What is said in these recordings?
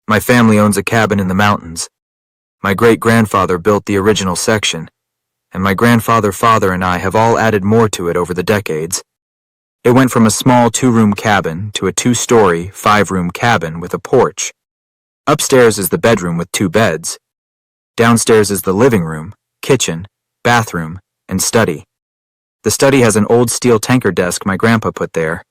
My family owns a cabin in the mountains. My great-grandfather built the original section, and my father and I have all added more to it over the decades. It went from a small 2-room cabin to a 2-story, 5-room cabin with a porch. Upstairs is the bedroom with 2 beds. Downstairs is the living room, kitchen, bathroom, and study. The study has an old steel tanker desk my grandpa put there,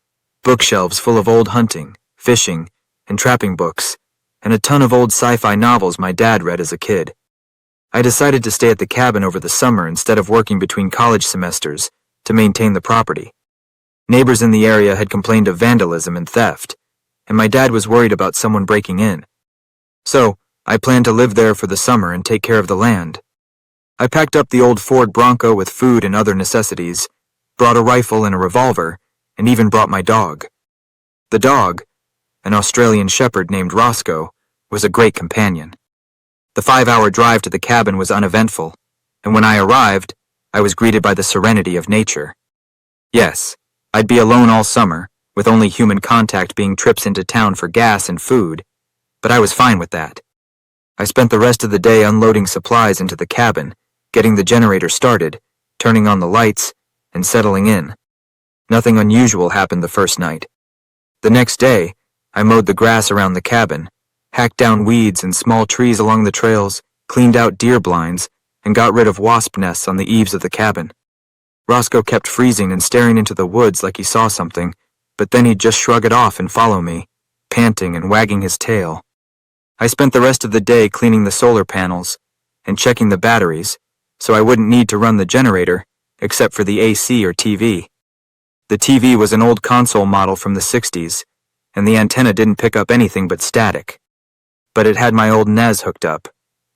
bookshelves full of old hunting, fishing, and trapping books, and a ton of old sci-fi novels my dad read as a kid. I decided to stay at the cabin over the summer instead of working between college semesters to maintain the property. Neighbors in the area had complained of vandalism and theft, and my dad was worried about someone breaking in. So, I planned to live there for the summer and take care of the land. I packed up the old Ford Bronco with food and other necessities, brought a rifle and a revolver, and even brought my dog. The dog, an Australian shepherd named Roscoe, was a great companion. The 5-hour drive to the cabin was uneventful, and when I arrived, I was greeted by the serenity of nature. Yes, I'd be alone all summer, with only human contact being trips into town for gas and food, but I was fine with that. I spent the rest of the day unloading supplies into the cabin, getting the generator started, turning on the lights, and settling in. Nothing unusual happened the first night. The next day, I mowed the grass around the cabin, hacked down weeds and small trees along the trails, cleaned out deer blinds, and got rid of wasp nests on the eaves of the cabin. Roscoe kept freezing and staring into the woods like he saw something, but then he'd just shrug it off and follow me, panting and wagging his tail. I spent the rest of the day cleaning the solar panels and checking the batteries, so I wouldn't need to run the generator, except for the AC or TV. The TV was an old console model from the 60s, and the antenna didn't pick up anything but static. But it had my old NES hooked up,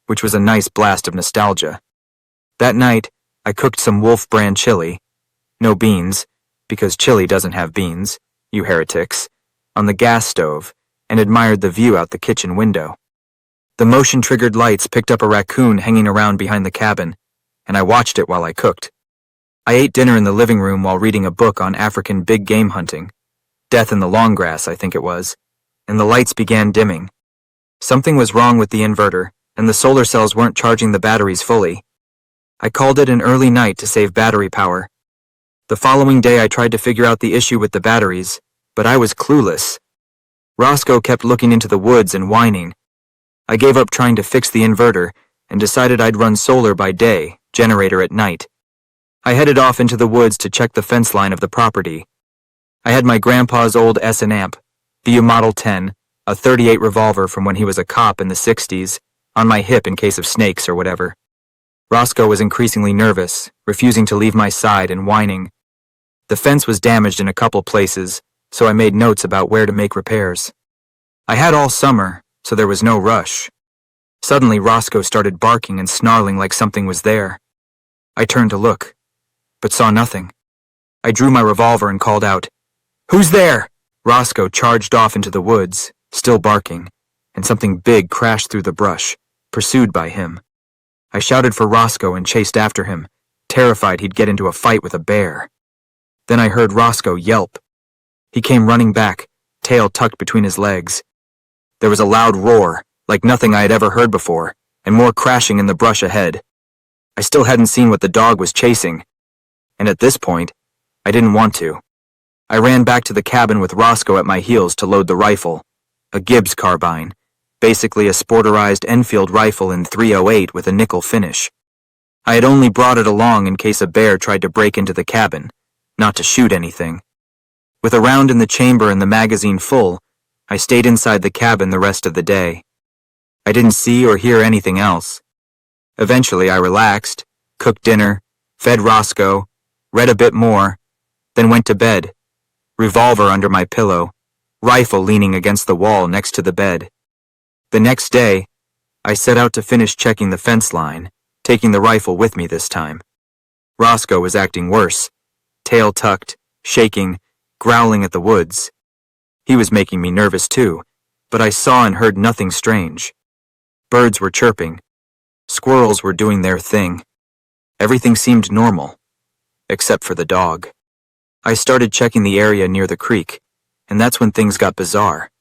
which was a nice blast of nostalgia. That night, I cooked some Wolf brand chili, no beans, because chili doesn't have beans, you heretics, on the gas stove, and admired the view out the kitchen window. The motion-triggered lights picked up a raccoon hanging around behind the cabin, and I watched it while I cooked. I ate dinner in the living room while reading a book on African big game hunting, Death in the Long Grass, I think it was, and the lights began dimming. Something was wrong with the inverter, and the solar cells weren't charging the batteries fully. I called it an early night to save battery power. The following day I tried to figure out the issue with the batteries, but I was clueless. Roscoe kept looking into the woods and whining. I gave up trying to fix the inverter and decided I'd run solar by day, generator at night. I headed off into the woods to check the fence line of the property. I had my grandpa's old S&Amp, VU Model 10, a .38 revolver from when he was a cop in the 60s, on my hip in case of snakes or whatever. Roscoe was increasingly nervous, refusing to leave my side and whining. The fence was damaged in a couple places, so I made notes about where to make repairs. I had all summer, so there was no rush. Suddenly Roscoe started barking and snarling like something was there. I turned to look, but saw nothing. I drew my revolver and called out, "Who's there?" Roscoe charged off into the woods, still barking, and something big crashed through the brush, pursued by him. I shouted for Roscoe and chased after him, terrified he'd get into a fight with a bear. Then I heard Roscoe yelp. He came running back, tail tucked between his legs. There was a loud roar, like nothing I had ever heard before, and more crashing in the brush ahead. I still hadn't seen what the dog was chasing, and at this point, I didn't want to. I ran back to the cabin with Roscoe at my heels to load the rifle, a Gibbs carbine, basically a sporterized Enfield rifle in .308 with a nickel finish. I had only brought it along in case a bear tried to break into the cabin, not to shoot anything. With a round in the chamber and the magazine full, I stayed inside the cabin the rest of the day. I didn't see or hear anything else. Eventually I relaxed, cooked dinner, fed Roscoe, read a bit more, then went to bed, revolver under my pillow, rifle leaning against the wall next to the bed. The next day, I set out to finish checking the fence line, taking the rifle with me this time. Roscoe was acting worse, tail tucked, shaking, growling at the woods. He was making me nervous too, but I saw and heard nothing strange. Birds were chirping. Squirrels were doing their thing. Everything seemed normal, except for the dog. I started checking the area near the creek, and that's when things got bizarre.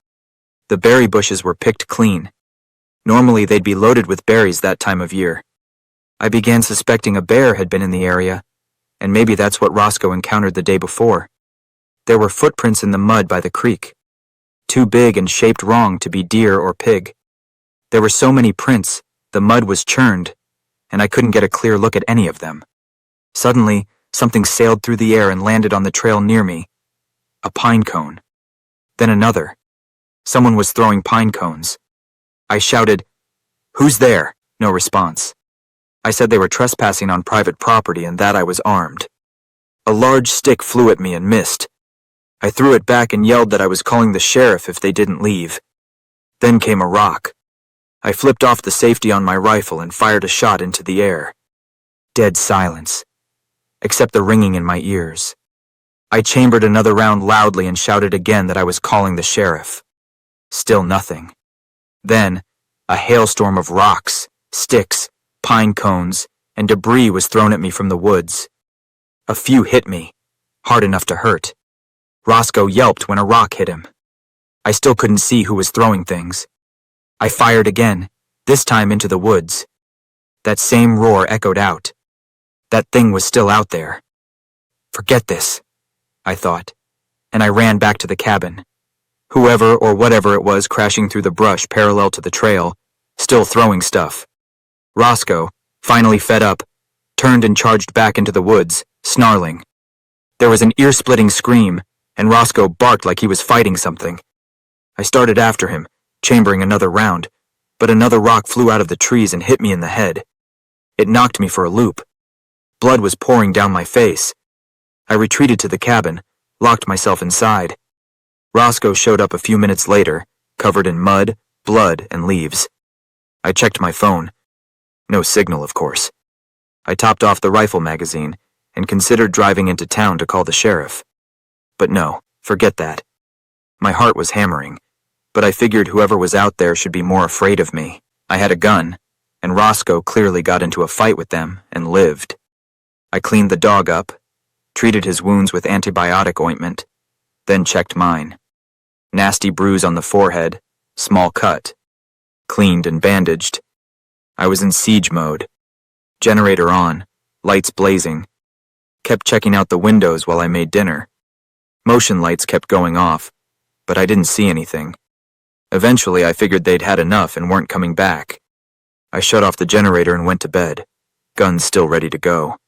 The berry bushes were picked clean. Normally they'd be loaded with berries that time of year. I began suspecting a bear had been in the area, and maybe that's what Roscoe encountered the day before. There were footprints in the mud by the creek, too big and shaped wrong to be deer or pig. There were so many prints, the mud was churned, and I couldn't get a clear look at any of them. Suddenly, something sailed through the air and landed on the trail near me. A pine cone. Then another. Someone was throwing pine cones. I shouted, "Who's there?" No response. I said they were trespassing on private property and that I was armed. A large stick flew at me and missed. I threw it back and yelled that I was calling the sheriff if they didn't leave. Then came a rock. I flipped off the safety on my rifle and fired a shot into the air. Dead silence, except the ringing in my ears. I chambered another round loudly and shouted again that I was calling the sheriff. Still nothing. Then, a hailstorm of rocks, sticks, pine cones, and debris was thrown at me from the woods. A few hit me, hard enough to hurt. Roscoe yelped when a rock hit him. I still couldn't see who was throwing things. I fired again, this time into the woods. That same roar echoed out. That thing was still out there. Forget this, I thought, and I ran back to the cabin. Whoever or whatever it was crashing through the brush parallel to the trail, still throwing stuff. Roscoe, finally fed up, turned and charged back into the woods, snarling. There was an ear-splitting scream, and Roscoe barked like he was fighting something. I started after him, chambering another round, but another rock flew out of the trees and hit me in the head. It knocked me for a loop. Blood was pouring down my face. I retreated to the cabin, locked myself inside. Roscoe showed up a few minutes later, covered in mud, blood, and leaves. I checked my phone. No signal, of course. I topped off the rifle magazine and considered driving into town to call the sheriff. But no, forget that. My heart was hammering, but I figured whoever was out there should be more afraid of me. I had a gun, and Roscoe clearly got into a fight with them and lived. I cleaned the dog up, treated his wounds with antibiotic ointment, then checked mine. Nasty bruise on the forehead, small cut. Cleaned and bandaged. I was in siege mode. Generator on, lights blazing. Kept checking out the windows while I made dinner. Motion lights kept going off, but I didn't see anything. Eventually I figured they'd had enough and weren't coming back. I shut off the generator and went to bed, guns still ready to go.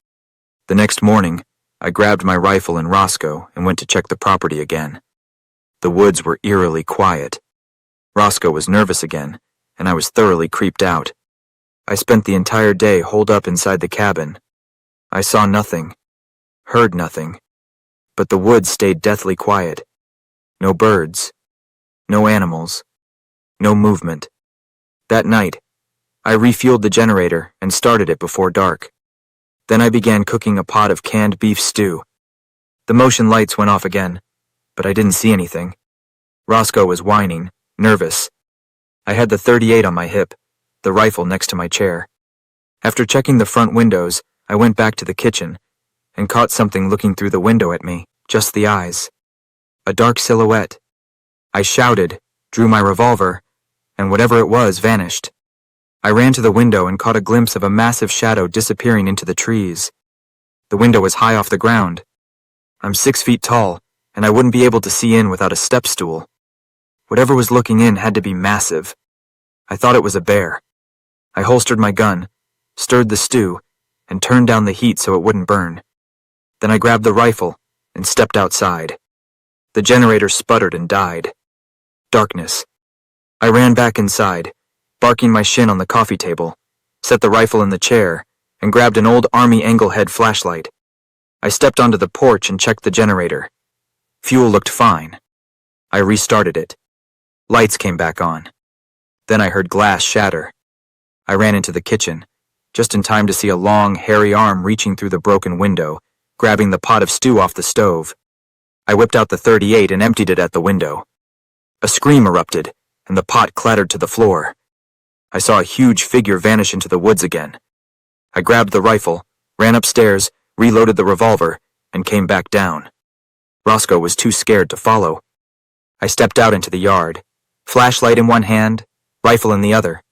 The next morning, I grabbed my rifle and Roscoe and went to check the property again. The woods were eerily quiet. Roscoe was nervous again, and I was thoroughly creeped out. I spent the entire day holed up inside the cabin. I saw nothing, heard nothing, but the woods stayed deathly quiet. No birds, no animals, no movement. That night, I refueled the generator and started it before dark. Then I began cooking a pot of canned beef stew. The motion lights went off again, but I didn't see anything. Roscoe was whining, nervous. I had the .38 on my hip, the rifle next to my chair. After checking the front windows, I went back to the kitchen and caught something looking through the window at me, just the eyes. A dark silhouette. I shouted, drew my revolver, and whatever it was vanished. I ran to the window and caught a glimpse of a massive shadow disappearing into the trees. The window was high off the ground. I'm 6 feet tall, and I wouldn't be able to see in without a step stool. Whatever was looking in had to be massive. I thought it was a bear. I holstered my gun, stirred the stew, and turned down the heat so it wouldn't burn. Then I grabbed the rifle and stepped outside. The generator sputtered and died. Darkness. I ran back inside, barking my shin on the coffee table, set the rifle in the chair, and grabbed an old Army Englehead flashlight. I stepped onto the porch and checked the generator. Fuel looked fine. I restarted it. Lights came back on. Then I heard glass shatter. I ran into the kitchen, just in time to see a long, hairy arm reaching through the broken window, grabbing the pot of stew off the stove. I whipped out the .38 and emptied it at the window. A scream erupted, and the pot clattered to the floor. I saw a huge figure vanish into the woods again. I grabbed the rifle, ran upstairs, reloaded the revolver, and came back down. Roscoe was too scared to follow. I stepped out into the yard. Flashlight in one hand, rifle in the other.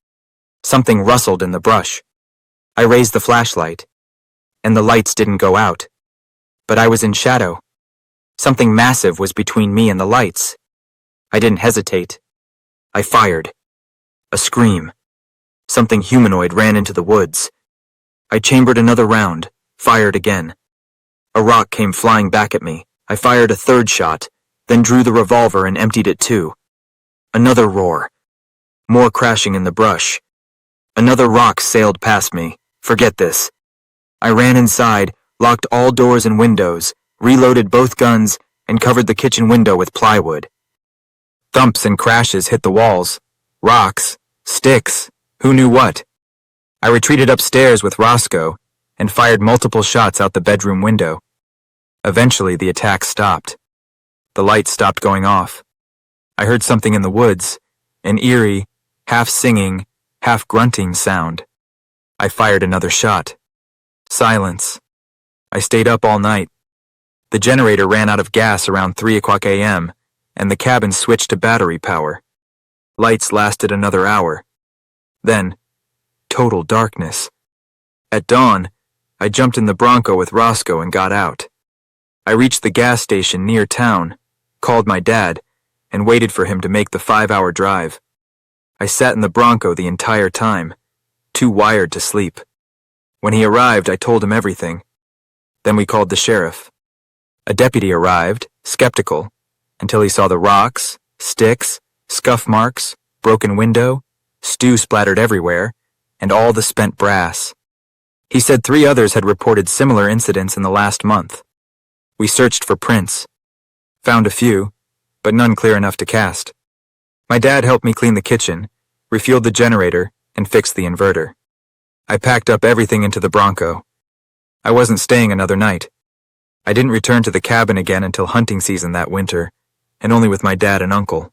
Something rustled in the brush. I raised the flashlight, and the lights didn't go out. But I was in shadow. Something massive was between me and the lights. I didn't hesitate. I fired. A scream. Something humanoid ran into the woods. I chambered another round, fired again. A rock came flying back at me. I fired a third shot, then drew the revolver and emptied it too. Another roar. More crashing in the brush. Another rock sailed past me. Forget this. I ran inside, locked all doors and windows, reloaded both guns, and covered the kitchen window with plywood. Thumps and crashes hit the walls. Rocks. Sticks. Who knew what? I retreated upstairs with Roscoe and fired multiple shots out the bedroom window. Eventually, the attack stopped. The lights stopped going off. I heard something in the woods, an eerie, half-singing, half-grunting sound. I fired another shot. Silence. I stayed up all night. The generator ran out of gas around 3 o'clock a.m., and the cabin switched to battery power. Lights lasted another hour. Then, total darkness. At dawn, I jumped in the Bronco with Roscoe and got out. I reached the gas station near town, called my dad, and waited for him to make the 5-hour drive. I sat in the Bronco the entire time, too wired to sleep. When he arrived, I told him everything. Then we called the sheriff. A deputy arrived, skeptical, until he saw the rocks, sticks, scuff marks, broken window, stew splattered everywhere, and all the spent brass. He said 3 others had reported similar incidents in the last month. We searched for prints. Found a few, but none clear enough to cast. My dad helped me clean the kitchen, refueled the generator, and fixed the inverter. I packed up everything into the Bronco. I wasn't staying another night. I didn't return to the cabin again until hunting season that winter, and only with my dad and uncle.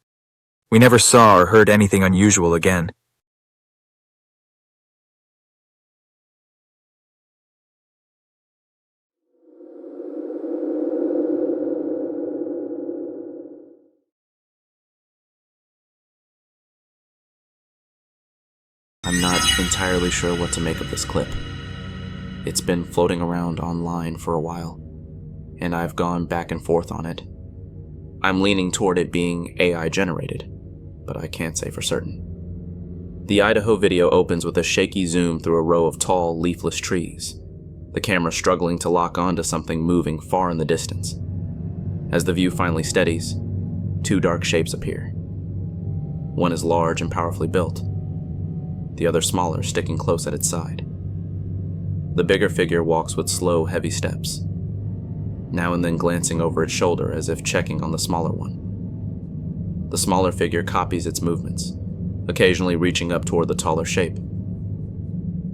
We never saw or heard anything unusual again. I'm not entirely sure what to make of this clip. It's been floating around online for a while, and I've gone back and forth on it. I'm leaning toward it being AI generated, but I can't say for certain. The Idaho video opens with a shaky zoom through a row of tall, leafless trees, the camera struggling to lock onto something moving far in the distance. As the view finally steadies, 2 dark shapes appear. One is large and powerfully built, the other smaller, sticking close at its side. The bigger figure walks with slow, heavy steps, now and then glancing over its shoulder as if checking on the smaller one. The smaller figure copies its movements, occasionally reaching up toward the taller shape,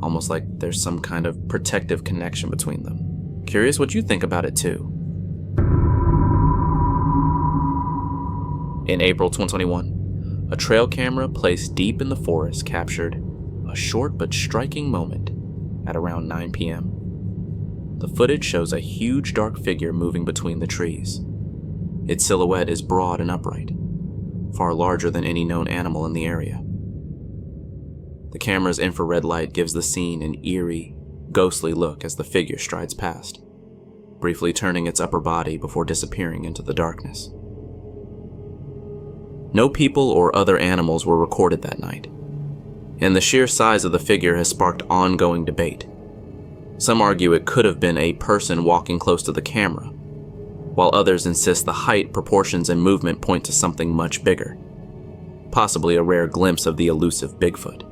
almost like there's some kind of protective connection between them. Curious what you think about it too. In April 2021, a trail camera placed deep in the forest captured a short but striking moment at around 9 p.m. The footage shows a huge dark figure moving between the trees. Its silhouette is broad and upright, far larger than any known animal in the area. The camera's infrared light gives the scene an eerie, ghostly look as the figure strides past, briefly turning its upper body before disappearing into the darkness. No people or other animals were recorded that night, and the sheer size of the figure has sparked ongoing debate. Some argue it could have been a person walking close to the camera, while others insist the height, proportions, and movement point to something much bigger, possibly a rare glimpse of the elusive Bigfoot.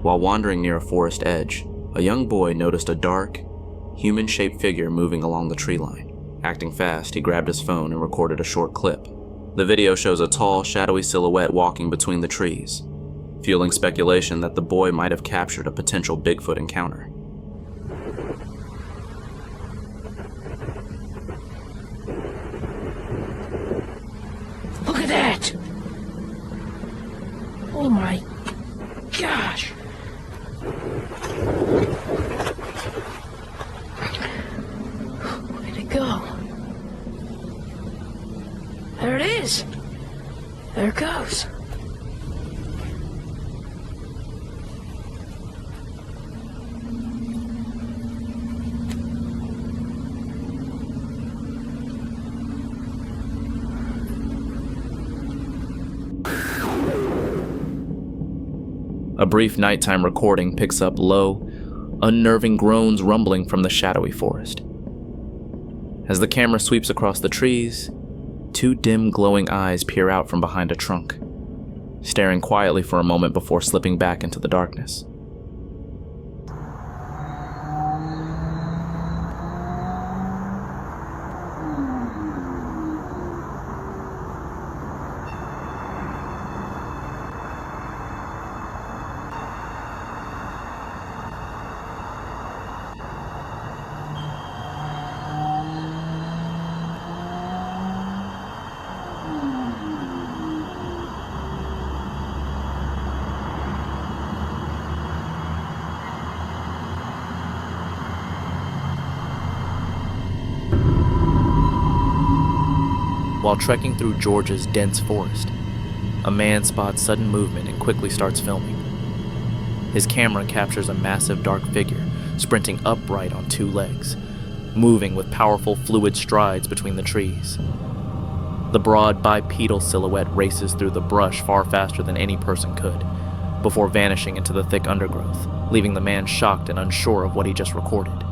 While wandering near a forest edge, a young boy noticed a dark, human-shaped figure moving along the tree line. Acting fast, he grabbed his phone and recorded a short clip. The video shows a tall, shadowy silhouette walking between the trees, fueling speculation that the boy might have captured a potential Bigfoot encounter. Look at that! Oh my gosh! A brief nighttime recording picks up low, unnerving groans rumbling from the shadowy forest. As the camera sweeps across the trees, two dim glowing eyes peer out from behind a trunk, staring quietly for a moment before slipping back into the darkness. While trekking through Georgia's dense forest, a man spots sudden movement and quickly starts filming. His camera captures a massive dark figure sprinting upright on two legs, moving with powerful fluid strides between the trees. The broad bipedal silhouette races through the brush far faster than any person could, before vanishing into the thick undergrowth, leaving the man shocked and unsure of what he just recorded.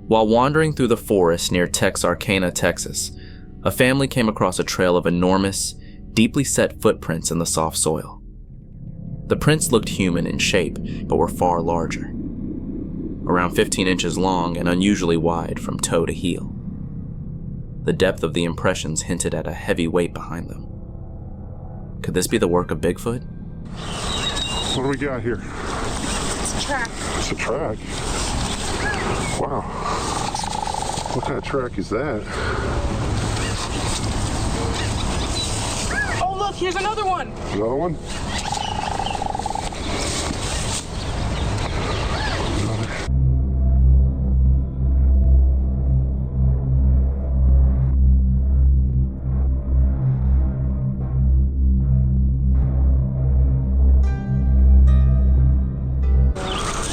While wandering through the forest near Texarkana, Texas, a family came across a trail of enormous, deeply set footprints in the soft soil. The prints looked human in shape, but were far larger. Around 15 inches long and unusually wide from toe to heel. The depth of the impressions hinted at a heavy weight behind them. Could this be the work of Bigfoot? What do we got here? It's a track. It's a track. Wow. What kind of track is that? Oh, look, here's another one. Another one?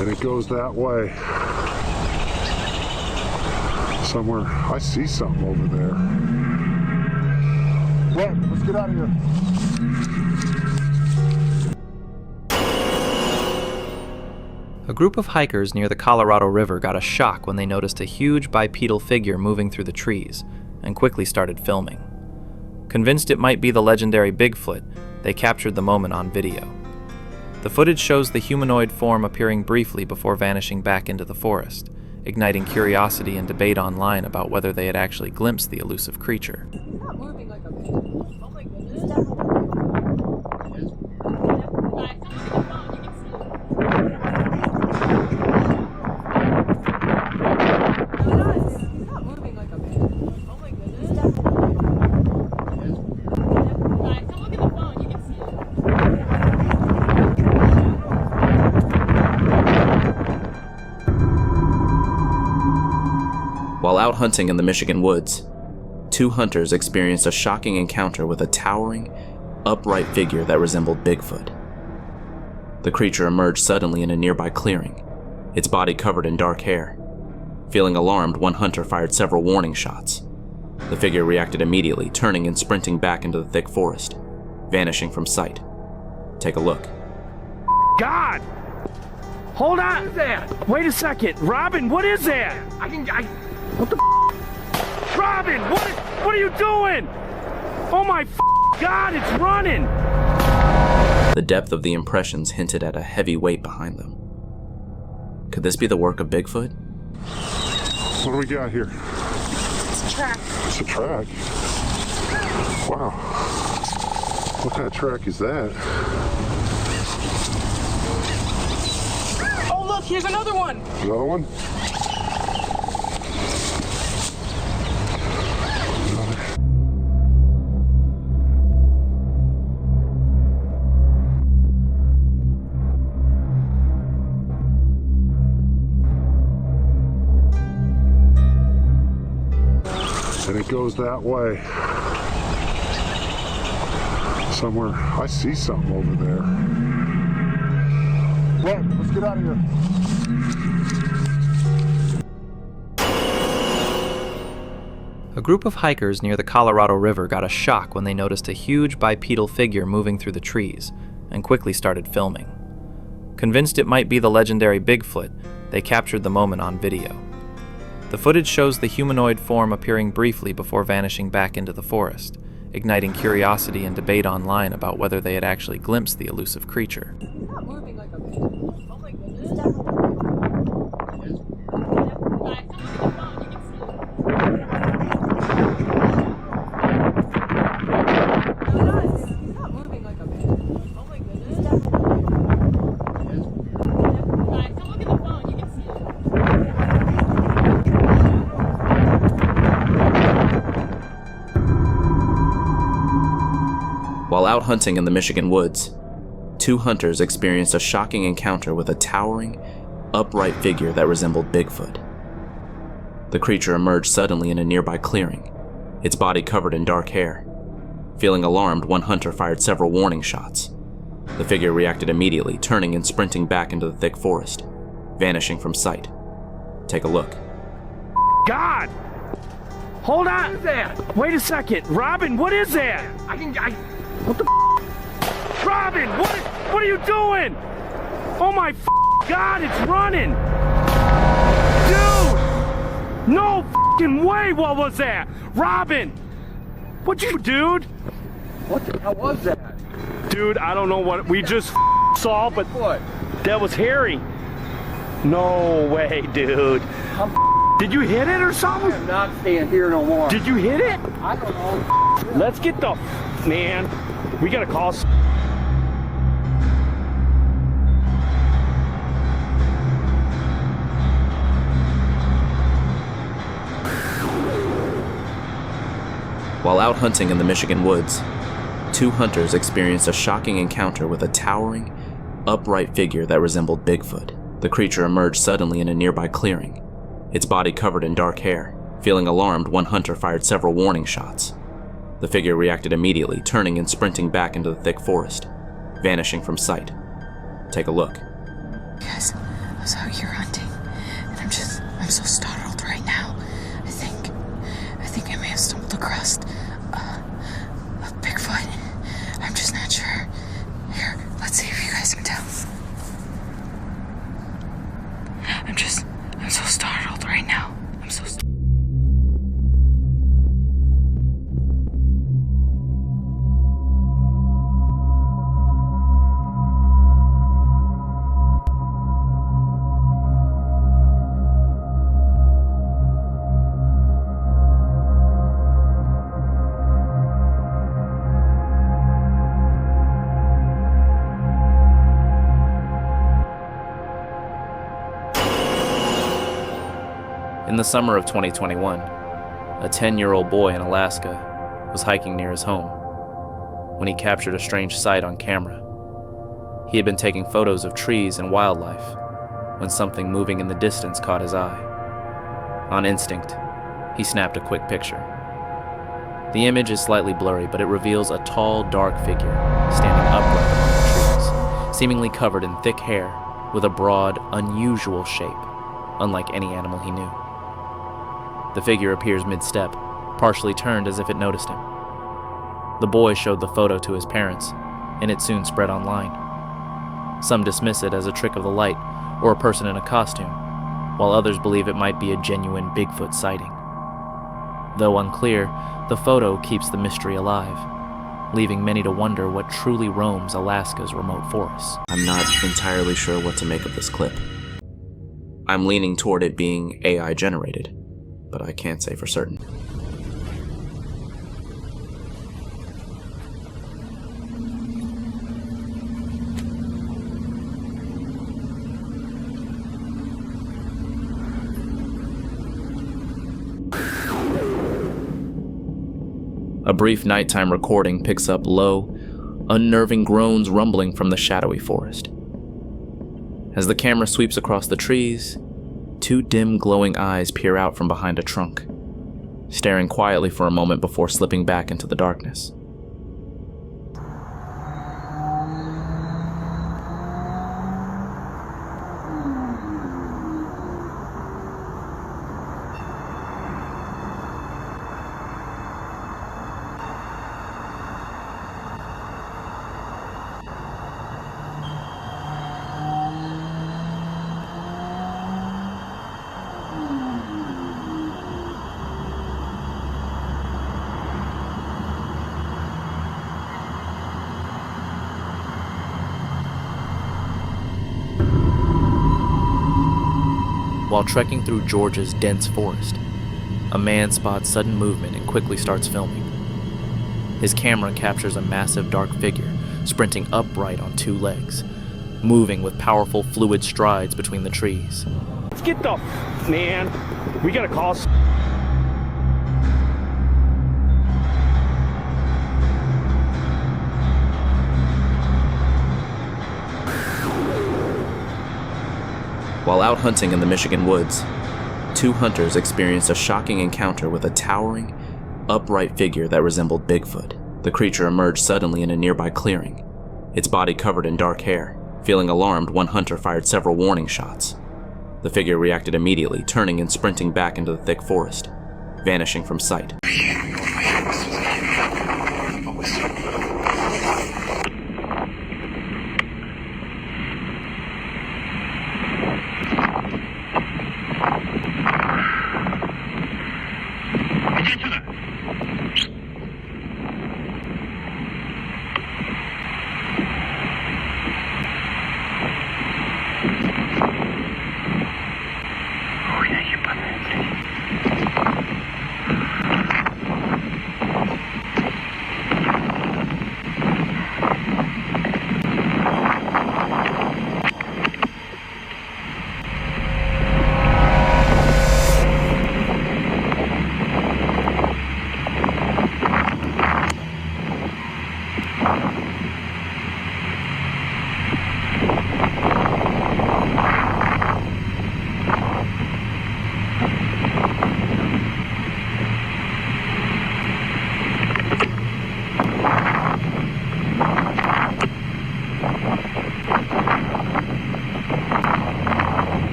And it goes that way. Somewhere. I see something over there. Run, let's get out of here. A group of hikers near the Colorado River got a shock when they noticed a huge bipedal figure moving through the trees, and quickly started filming. Convinced it might be the legendary Bigfoot, they captured the moment on video. The footage shows the humanoid form appearing briefly before vanishing back into the forest, igniting curiosity and debate online about whether they had actually glimpsed the elusive creature. While out hunting in the Michigan woods, two hunters experienced a shocking encounter with a towering, upright figure that resembled Bigfoot. The creature emerged suddenly in a nearby clearing, its body covered in dark hair. Feeling alarmed, one hunter fired several warning shots. The figure reacted immediately, turning and sprinting back into the thick forest, vanishing from sight. Take a look. God! Hold on! What is that? Wait a second. Robin, what is that? What the Robin, what are you doing? Oh my God, it's running! The depth of the impressions hinted at a heavy weight behind them. Could this be the work of Bigfoot? What do we got here? It's a track. It's a track. Wow. What kind of track is that? Here's another one. Another one? And it goes that way. Somewhere. I see something over there. Well, let's get out of here. A group of hikers near the Colorado River got a shock when they noticed a huge bipedal figure moving through the trees and quickly started filming. Convinced it might be the legendary Bigfoot, they captured the moment on video. The footage shows the humanoid form appearing briefly before vanishing back into the forest, igniting curiosity and debate online about whether they had actually glimpsed the elusive creature. While out hunting in the Michigan woods, two hunters experienced a shocking encounter with a towering, upright figure that resembled Bigfoot. The creature emerged suddenly in a nearby clearing, its body covered in dark hair. Feeling alarmed, one hunter fired several warning shots. The figure reacted immediately, turning and sprinting back into the thick forest, vanishing from sight. Take a look. God! Hold on! What is that? Wait a second. Robin, what is that? What the Robin, what are you doing? Oh my God, it's running! Dude! No way, what was that? Robin! What'd you, dude? What the hell was that? Dude, I don't know what we just saw, but What? that was Harry. No way, dude. Did you hit it or something? I'm not staying here no more. Did you hit it? I don't know. Let's get the man. We gotta call. While out hunting in the Michigan woods, two hunters experienced a shocking encounter with a towering, upright figure that resembled Bigfoot. The creature emerged suddenly in a nearby clearing, its body covered in dark hair. Feeling alarmed, one hunter fired several warning shots. The figure reacted immediately, turning and sprinting back into the thick forest, vanishing from sight. Take a look. Guys, I was out here hunting, and I'm so startled right now. I think I may have stumbled across a Bigfoot. I'm just not sure. Here, let's see if you guys can tell. I'm so startled right now. I'm so startled. In the summer of 2021, a 10-year-old boy in Alaska was hiking near his home when he captured a strange sight on camera. He had been taking photos of trees and wildlife when something moving in the distance caught his eye. On instinct, he snapped a quick picture. The image is slightly blurry, but it reveals a tall, dark figure standing upright among the trees, seemingly covered in thick hair with a broad, unusual shape, unlike any animal he knew. The figure appears mid-step, partially turned as if it noticed him. The boy showed the photo to his parents, and it soon spread online. Some dismiss it as a trick of the light or a person in a costume, while others believe it might be a genuine Bigfoot sighting. Though unclear, the photo keeps the mystery alive, leaving many to wonder what truly roams Alaska's remote forests. I'm not entirely sure what to make of this clip. I'm leaning toward it being AI generated, but I can't say for certain. A brief nighttime recording picks up low, unnerving groans rumbling from the shadowy forest. As the camera sweeps across the trees, two dim glowing eyes peer out from behind a trunk, staring quietly for a moment before slipping back into the darkness. While trekking through Georgia's dense forest, a man spots sudden movement and quickly starts filming. His camera captures a massive dark figure sprinting upright on two legs, moving with powerful fluid strides between the trees. Let's get the man. We gotta call. While out hunting in the Michigan woods, two hunters experienced a shocking encounter with a towering, upright figure that resembled Bigfoot. The creature emerged suddenly in a nearby clearing, its body covered in dark hair. Feeling alarmed, one hunter fired several warning shots. The figure reacted immediately, turning and sprinting back into the thick forest, vanishing from sight.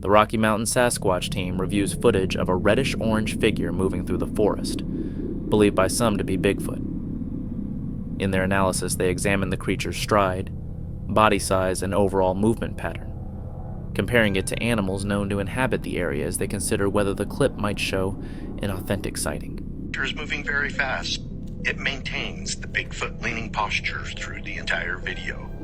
The Rocky Mountain Sasquatch team reviews footage of a reddish-orange figure moving through the forest, believed by some to be Bigfoot. In their analysis, they examine the creature's stride, body size, and overall movement pattern, comparing it to animals known to inhabit the area as they consider whether the clip might show an authentic sighting. The creature is moving very fast. It maintains the Bigfoot leaning posture through the entire video.